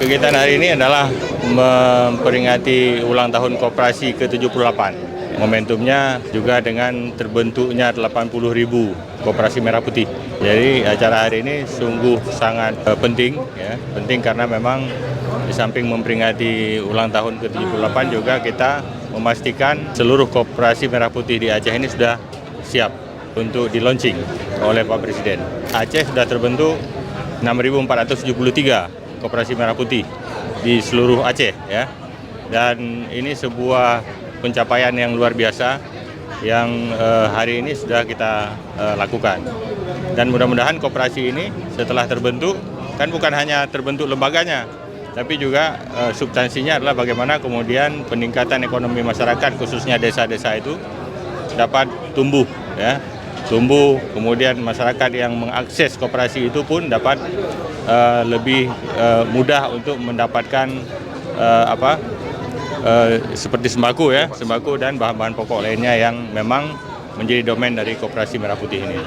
Kegiatan hari ini adalah memperingati ulang tahun Koperasi ke-78. Momentumnya juga dengan terbentuknya 80.000 Koperasi Merah Putih. Jadi acara hari ini sungguh sangat penting, ya. Penting karena memang di samping memperingati ulang tahun ke-78 juga kita memastikan seluruh Koperasi Merah Putih di Aceh ini sudah siap untuk di-launching oleh Pak Presiden. Aceh sudah terbentuk 6.473 Koperasi Merah Putih di seluruh Aceh, ya. Dan ini sebuah pencapaian yang luar biasa yang hari ini sudah kita lakukan. Dan mudah-mudahan koperasi ini setelah terbentuk, kan bukan hanya terbentuk lembaganya, tapi juga substansinya adalah bagaimana kemudian peningkatan ekonomi masyarakat khususnya desa-desa itu dapat tumbuh, ya. Tumbuh, kemudian masyarakat yang mengakses koperasi itu pun dapat lebih mudah untuk mendapatkan seperti sembako, ya, sembako dan bahan-bahan pokok lainnya yang memang menjadi domain dari Koperasi Merah Putih ini.